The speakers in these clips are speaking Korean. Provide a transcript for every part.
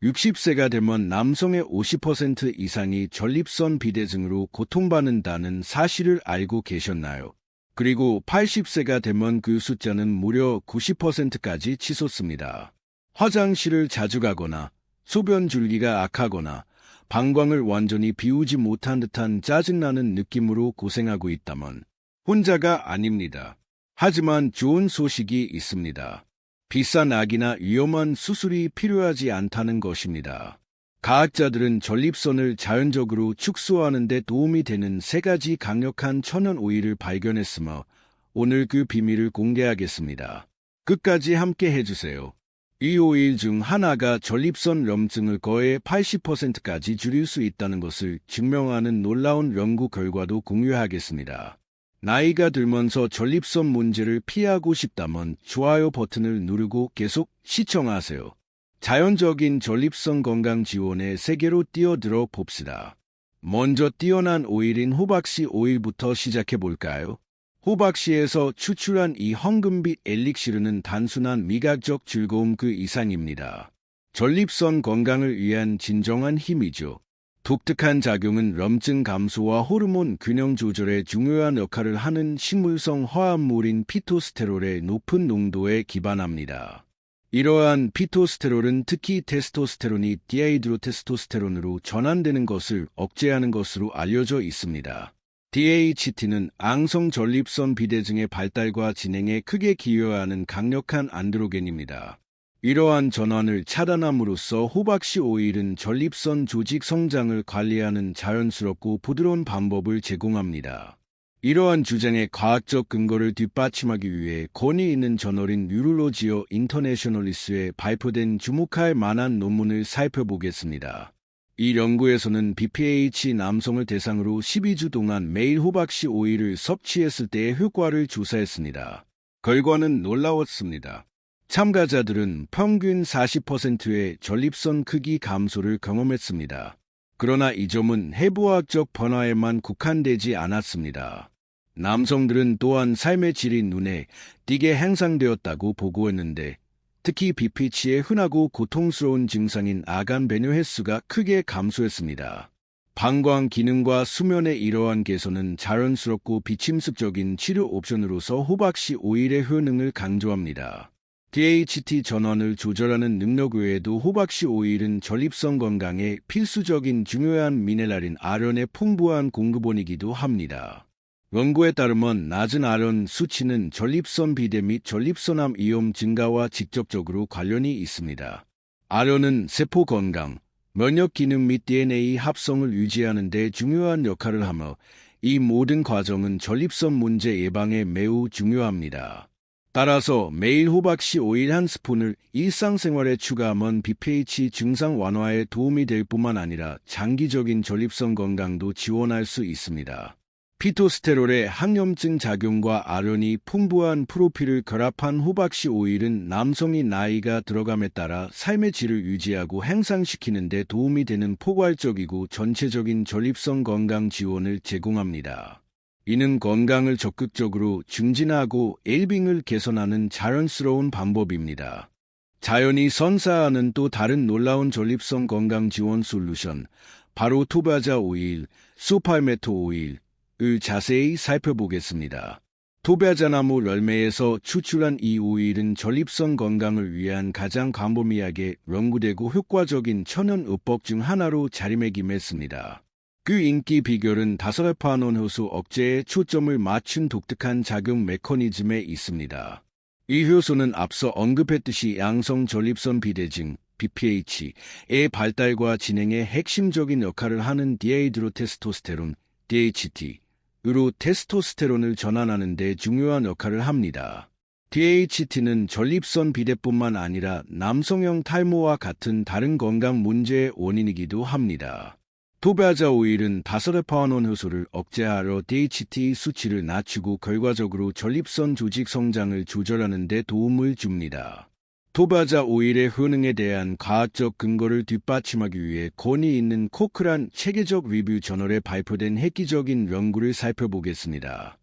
60세가 되면 남성의 50% 이상이 전립선 비대증으로 고통받는다는 사실을 알고 계셨나요? 그리고 80세가 되면 그 숫자는 무려 90%까지 치솟습니다. 화장실을 자주 가거나 소변 줄기가 악하거나 방광을 완전히 비우지 못한 듯한 짜증나는 느낌으로 고생하고 있다면 혼자가 아닙니다. 하지만 좋은 소식이 있습니다. 비싼 약이나 위험한 수술이 필요하지 않다는 것입니다. 과학자들은 전립선을 자연적으로 축소하는 데 도움이 되는 3가지 강력한 천연 오일을 발견했으며 오늘 그 비밀을 공개하겠습니다. 끝까지 함께 해주세요. 이 오일 중 하나가 전립선 염증을 거의 80%까지 줄일 수 있다는 것을 증명하는 놀라운 연구 결과도 공유하겠습니다. 나이가 들면서 전립선 문제를 피하고 싶다면 좋아요 버튼을 누르고 계속 시청하세요. 자연적인 전립선 건강 지원의 세계로 뛰어들어 봅시다. 먼저 뛰어난 오일인 호박씨 오일부터 시작해 볼까요? 호박씨에서 추출한 이 황금빛 엘릭시르는 단순한 미각적 즐거움 그 이상입니다. 전립선 건강을 위한 진정한 힘이죠. 독특한 작용은 염증 감소와 호르몬 균형 조절에 중요한 역할을 하는 식물성 화합물인 피토스테롤의 높은 농도에 기반합니다. 이러한 피토스테롤은 특히 테스토스테론이 디하이드로테스토스테론으로 전환되는 것을 억제하는 것으로 알려져 있습니다. DHT는 앙성 전립선 비대증의 발달과 진행에 크게 기여하는 강력한 안드로겐입니다. 이러한 전환을 차단함으로써 호박씨 오일은 전립선 조직 성장을 관리하는 자연스럽고 부드러운 방법을 제공합니다. 이러한 주장의 과학적 근거를 뒷받침하기 위해 권위 있는 저널인 뉴럴로지어 인터내셔널리스에 발표된 주목할 만한 논문을 살펴보겠습니다. 이 연구에서는 BPH 남성을 대상으로 12주 동안 매일 호박씨 오일을 섭취했을 때의 효과를 조사했습니다. 결과는 놀라웠습니다. 참가자들은 평균 40%의 전립선 크기 감소를 경험했습니다. 그러나 이 점은 해부학적 변화에만 국한되지 않았습니다. 남성들은 또한 삶의 질이 눈에 띄게 향상되었다고 보고했는데 특히 BPH의 흔하고 고통스러운 증상인 아간 배뇨 횟수가 크게 감소했습니다. 방광 기능과 수면의 이러한 개선은 자연스럽고 비침습적인 치료 옵션으로서 호박씨 오일의 효능을 강조합니다. DHT 전환을 조절하는 능력 외에도 호박씨 오일은 전립선 건강에 필수적인 중요한 미네랄인 아련의 풍부한 공급원이기도 합니다. 연구에 따르면 낮은 아련 수치는 전립선 비대 및 전립선암 위험 증가와 직접적으로 관련이 있습니다. 아련은 세포 건강, 면역 기능 및 DNA 합성을 유지하는 데 중요한 역할을 하며 이 모든 과정은 전립선 문제 예방에 매우 중요합니다. 따라서 매일 호박씨 오일 한 스푼을 일상생활에 추가하면 BPH 증상 완화에 도움이 될 뿐만 아니라 장기적인 전립선 건강도 지원할 수 있습니다. 피토스테롤의 항염증 작용과 아련이 풍부한 프로필을 결합한 호박씨 오일은 남성이 나이가 들어감에 따라 삶의 질을 유지하고 향상시키는 데 도움이 되는 포괄적이고 전체적인 전립선 건강 지원을 제공합니다. 이는 건강을 적극적으로 증진하고 웰빙을 개선하는 자연스러운 방법입니다. 자연이 선사하는 또 다른 놀라운 전립선 건강 지원 솔루션, 바로 토바자 오일, 소팔메토 오일을 자세히 살펴보겠습니다. 토바자나무 열매에서 추출한 이 오일은 전립선 건강을 위한 가장 광범위하게 연구되고 효과적인 천연의법 중 하나로 자리매김했습니다. 그 인기 비결은 다서알파논 효소 억제에 초점을 맞춘 독특한 작용 메커니즘에 있습니다. 이 효소는 앞서 언급했듯이 양성 전립선 비대증, BPH의 발달과 진행에 핵심적인 역할을 하는 디하이드로테스토스테론, DHT으로 테스토스테론을 전환하는 데 중요한 역할을 합니다. DHT는 전립선 비대뿐만 아니라 남성형 탈모와 같은 다른 건강 문제의 원인이기도 합니다. 토바자 오일은 다서알파논 효소를 억제하려 DHT 수치를 낮추고 결과적으로 전립선 조직 성장을 조절하는 데 도움을 줍니다. 토바자 오일의 효능에 대한 과학적 근거를 뒷받침하기 위해 권위 있는 코크란 체계적 리뷰 저널에 발표된 획기적인 연구를 살펴보겠습니다.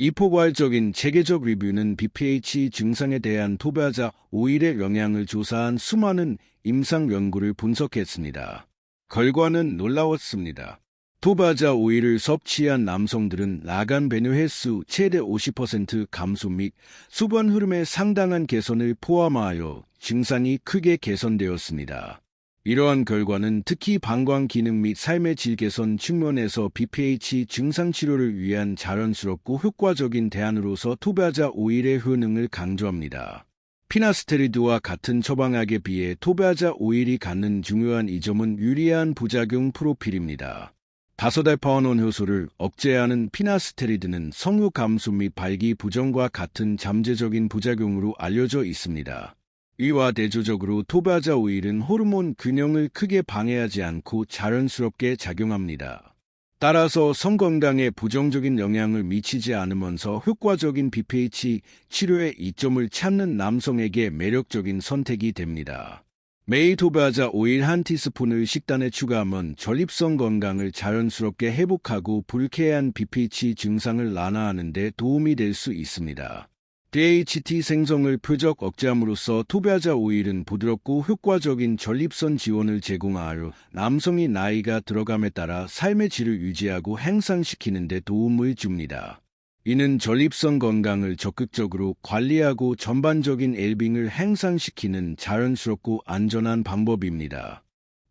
이 포괄적인 체계적 리뷰는 BPH 증상에 대한 투배자 오일의 영향을 조사한 수많은 임상 연구를 분석했습니다. 결과는 놀라웠습니다. 투배자 오일을 섭취한 남성들은 나간 배뇨 횟수 최대 50% 감소 및 수분 흐름의 상당한 개선을 포함하여 증상이 크게 개선되었습니다. 이러한 결과는 특히 방광 기능 및 삶의 질 개선 측면에서 BPH 증상 치료를 위한 자연스럽고 효과적인 대안으로서 투배자 오일의 효능을 강조합니다. 피나스테리드와 같은 처방약에 비해 투배자 오일이 갖는 중요한 이점은 유리한 부작용 프로필입니다. 다소달파원원 효소를 억제하는 피나스테리드는 성욕 감소 및 발기 부정과 같은 잠재적인 부작용으로 알려져 있습니다. 이와 대조적으로 투배자 오일은 호르몬 균형을 크게 방해하지 않고 자연스럽게 작용합니다. 따라서 성건강에 부정적인 영향을 미치지 않으면서 효과적인 BPH 치료의 이점을 찾는 남성에게 매력적인 선택이 됩니다. 매일 투배자 오일 한 티스푼을 식단에 추가하면 전립선 건강을 자연스럽게 회복하고 불쾌한 BPH 증상을 완화하는 데 도움이 될 수 있습니다. DHT 생성을 표적 억제함으로써 투배자 오일은 부드럽고 효과적인 전립선 지원을 제공하여 남성이 나이가 들어감에 따라 삶의 질을 유지하고 향상시키는 데 도움을 줍니다. 이는 전립선 건강을 적극적으로 관리하고 전반적인 웰빙을 향상시키는 자연스럽고 안전한 방법입니다.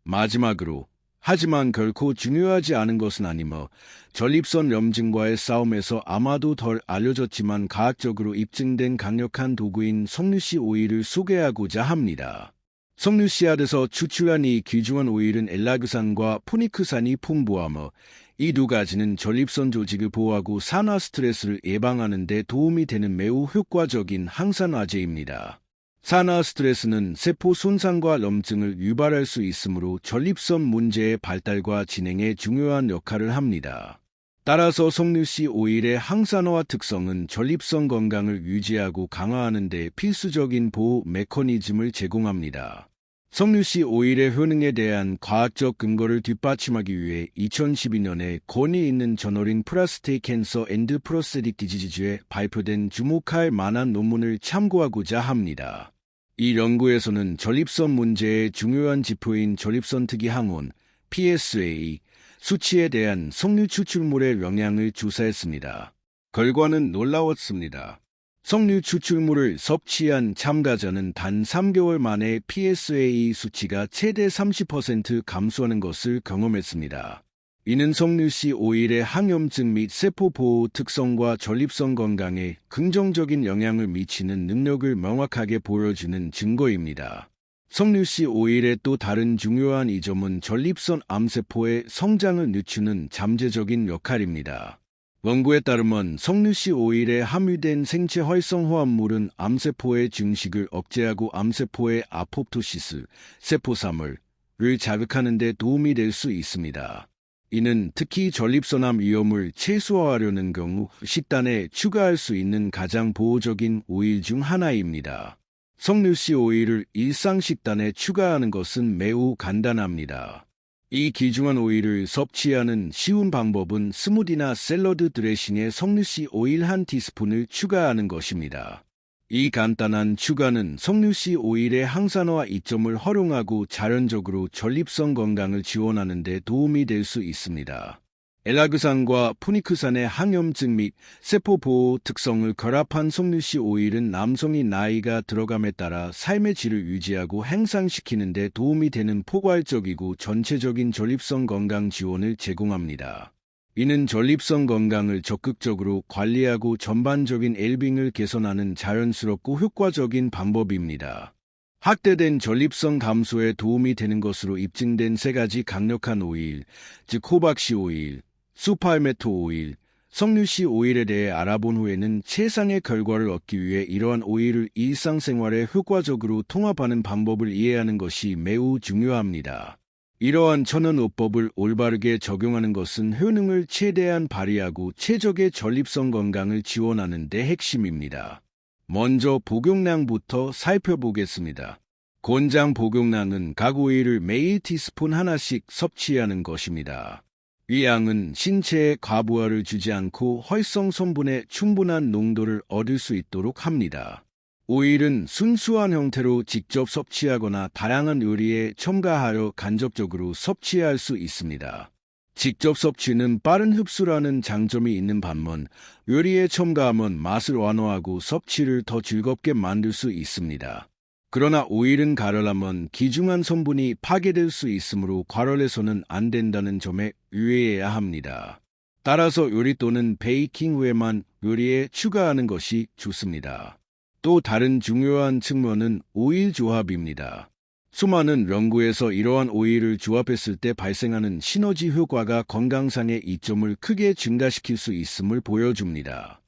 마지막으로 하지만 결코 중요하지 않은 것은 아니며 전립선 염증과의 싸움에서 아마도 덜 알려졌지만 과학적으로 입증된 강력한 도구인 석류씨 오일을 소개하고자 합니다. 석류씨앗에서 추출한 이 귀중한 오일은 엘라그산과 포니크산이 풍부하며 이 두 가지는 전립선 조직을 보호하고 산화 스트레스를 예방하는 데 도움이 되는 매우 효과적인 항산화제입니다. 산화 스트레스는 세포 손상과 염증을 유발할 수 있으므로 전립선 문제의 발달과 진행에 중요한 역할을 합니다. 따라서 석류씨 오일의 항산화 특성은 전립선 건강을 유지하고 강화하는 데 필수적인 보호 메커니즘을 제공합니다. 석류씨 오일의 효능에 대한 과학적 근거를 뒷받침하기 위해 2012년에 권위 있는 저널인 프로스테이트 캔서 앤드 프로스테틱 디지즈에 발표된 주목할 만한 논문을 참고하고자 합니다. 이 연구에서는 전립선 문제의 중요한 지표인 전립선 특이 항원 PSA 수치에 대한 석류 추출물의 영향을 조사했습니다. 결과는 놀라웠습니다. 석류 추출물을 섭취한 참가자는 단 3개월 만에 PSA 수치가 최대 30% 감소하는 것을 경험했습니다. 이는 석류씨 오일의 항염증 및 세포 보호 특성과 전립선 건강에 긍정적인 영향을 미치는 능력을 명확하게 보여주는 증거입니다. 석류씨 오일의 또 다른 중요한 이점은 전립선 암세포의 성장을 늦추는 잠재적인 역할입니다. 연구에 따르면 석류씨 오일에 함유된 생체 활성 화합물은 암세포의 증식을 억제하고 암세포의 아포프토시스, 세포사물을 자극하는 데 도움이 될 수 있습니다. 이는 특히 전립선암 위험을 최소화하려는 경우 식단에 추가할 수 있는 가장 보호적인 오일 중 하나입니다. 석류씨 오일을 일상 식단에 추가하는 것은 매우 간단합니다. 이 귀중한 오일을 섭취하는 쉬운 방법은 스무디나 샐러드 드레싱에 석류씨 오일 한 티스푼을 추가하는 것입니다. 이 간단한 추가는 석류씨 오일의 항산화 이점을 활용하고 자연적으로 전립선 건강을 지원하는 데 도움이 될 수 있습니다. 엘라그산과 포니크산의 항염증 및 세포 보호 특성을 결합한 석류씨 오일은 남성이 나이가 들어감에 따라 삶의 질을 유지하고 향상시키는 데 도움이 되는 포괄적이고 전체적인 전립선 건강 지원을 제공합니다. 이는 전립선 건강을 적극적으로 관리하고 전반적인 웰빙을 개선하는 자연스럽고 효과적인 방법입니다. 확대된 전립선 감소에 도움이 되는 것으로 입증된 3가지 강력한 오일, 즉 호박씨 오일, 수팔메토 오일, 석류씨 오일에 대해 알아본 후에는 최상의 결과를 얻기 위해 이러한 오일을 일상생활에 효과적으로 통합하는 방법을 이해하는 것이 매우 중요합니다. 이러한 천연오법을 올바르게 적용하는 것은 효능을 최대한 발휘하고 최적의 전립선 건강을 지원하는 데 핵심입니다. 먼저 복용량부터 살펴보겠습니다. 권장 복용량은 각 오일을 매일 티스푼 하나씩 섭취하는 것입니다. 이 양은 신체에 과부하를 주지 않고 활성 성분의 충분한 농도를 얻을 수 있도록 합니다. 오일은 순수한 형태로 직접 섭취하거나 다양한 요리에 첨가하여 간접적으로 섭취할 수 있습니다. 직접 섭취는 빠른 흡수라는 장점이 있는 반면 요리에 첨가하면 맛을 완화하고 섭취를 더 즐겁게 만들 수 있습니다. 그러나 오일은 가열하면 귀중한 성분이 파괴될 수 있으므로 가열해서는 안 된다는 점에 유의해야 합니다. 따라서 요리 또는 베이킹 후에만 요리에 추가하는 것이 좋습니다. 또 다른 중요한 측면은 오일 조합입니다. 수많은 연구에서 이러한 오일을 조합했을 때 발생하는 시너지 효과가 건강상의 이점을 크게 증가시킬 수 있음을 보여줍니다.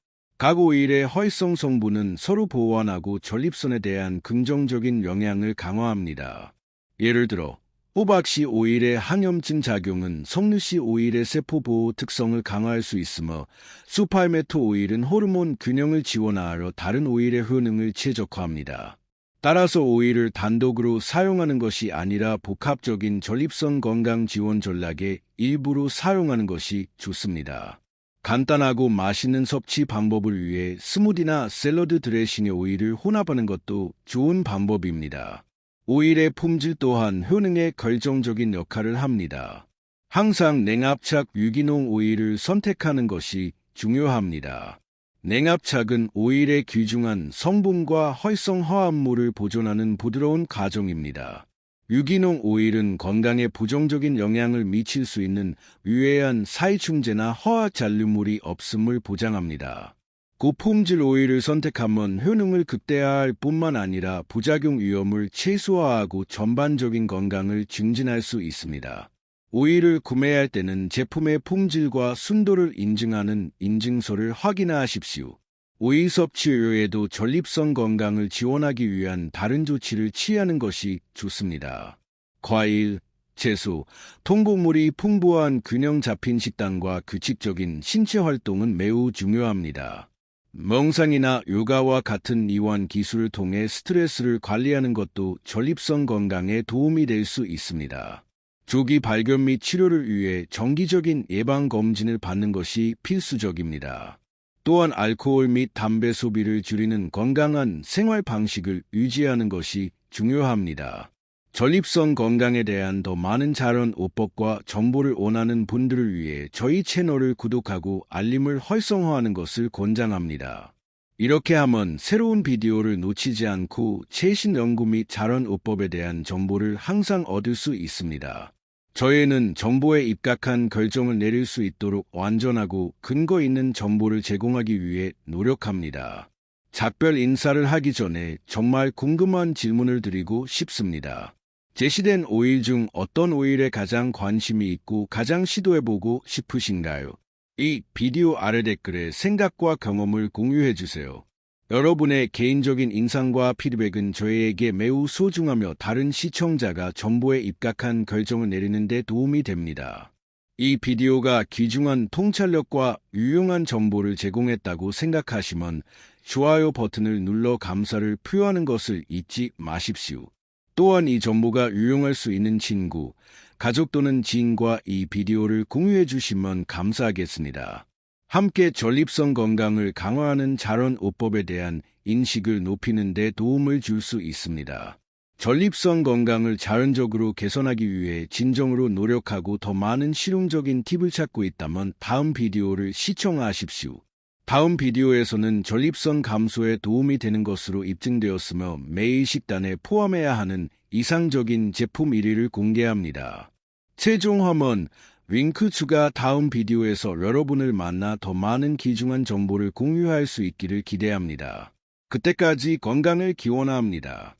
각 오일의 활성 성분은 서로 보완하고 전립선에 대한 긍정적인 영향을 강화합니다. 예를 들어 호박씨 오일의 항염증 작용은 석류씨 오일의 세포보호 특성을 강화할 수 있으며 수팔메토 오일은 호르몬 균형을 지원하여 다른 오일의 효능을 최적화합니다. 따라서 오일을 단독으로 사용하는 것이 아니라 복합적인 전립선 건강 지원 전략의 일부로 사용하는 것이 좋습니다. 간단하고 맛있는 섭취 방법을 위해 스무디나 샐러드 드레싱에 오일을 혼합하는 것도 좋은 방법입니다. 오일의 품질 또한 효능에 결정적인 역할을 합니다. 항상 냉압착 유기농 오일을 선택하는 것이 중요합니다. 냉압착은 오일의 귀중한 성분과 활성 화합물을 보존하는 부드러운 과정입니다. 유기농 오일은 건강에 부정적인 영향을 미칠 수 있는 유해한 살충제나 화학 잔류물이 없음을 보장합니다. 고품질 오일을 선택하면 효능을 극대화할 뿐만 아니라 부작용 위험을 최소화하고 전반적인 건강을 증진할 수 있습니다. 오일을 구매할 때는 제품의 품질과 순도를 인증하는 인증서를 확인하십시오. 오일 섭취 외에도 전립선 건강을 지원하기 위한 다른 조치를 취하는 것이 좋습니다. 과일, 채소, 통곡물이 풍부한 균형 잡힌 식단과 규칙적인 신체 활동은 매우 중요합니다. 명상이나 요가와 같은 이완 기술을 통해 스트레스를 관리하는 것도 전립선 건강에 도움이 될 수 있습니다. 조기 발견 및 치료를 위해 정기적인 예방검진을 받는 것이 필수적입니다. 또한 알코올 및 담배 소비를 줄이는 건강한 생활 방식을 유지하는 것이 중요합니다. 전립선 건강에 대한 더 많은 자연오법과 정보를 원하는 분들을 위해 저희 채널을 구독하고 알림을 활성화하는 것을 권장합니다. 이렇게 하면 새로운 비디오를 놓치지 않고 최신 연구 및 자연오법에 대한 정보를 항상 얻을 수 있습니다. 저희는 정보에 입각한 결정을 내릴 수 있도록 완전하고 근거 있는 정보를 제공하기 위해 노력합니다. 작별 인사를 하기 전에 정말 궁금한 질문을 드리고 싶습니다. 제시된 오일 중 어떤 오일에 가장 관심이 있고 가장 시도해보고 싶으신가요? 이 비디오 아래 댓글에 생각과 경험을 공유해주세요. 여러분의 개인적인 인상과 피드백은 저희에게 매우 소중하며 다른 시청자가 정보에 입각한 결정을 내리는 데 도움이 됩니다. 이 비디오가 귀중한 통찰력과 유용한 정보를 제공했다고 생각하시면 좋아요 버튼을 눌러 감사를 표하는 것을 잊지 마십시오. 또한 이 정보가 유용할 수 있는 친구, 가족 또는 지인과 이 비디오를 공유해 주시면 감사하겠습니다. 함께 전립선 건강을 강화하는 자연오법에 대한 인식을 높이는 데 도움을 줄 수 있습니다. 전립선 건강을 자연적으로 개선하기 위해 진정으로 노력하고 더 많은 실용적인 팁을 찾고 있다면 다음 비디오를 시청하십시오. 다음 비디오에서는 전립선 감소에 도움이 되는 것으로 입증되었으며 매일 식단에 포함해야 하는 이상적인 제품 1위를 공개합니다. 최종 화면 링크 추가. 다음 비디오에서 여러분을 만나 더 많은 귀중한 정보를 공유할 수 있기를 기대합니다. 그때까지 건강을 기원합니다.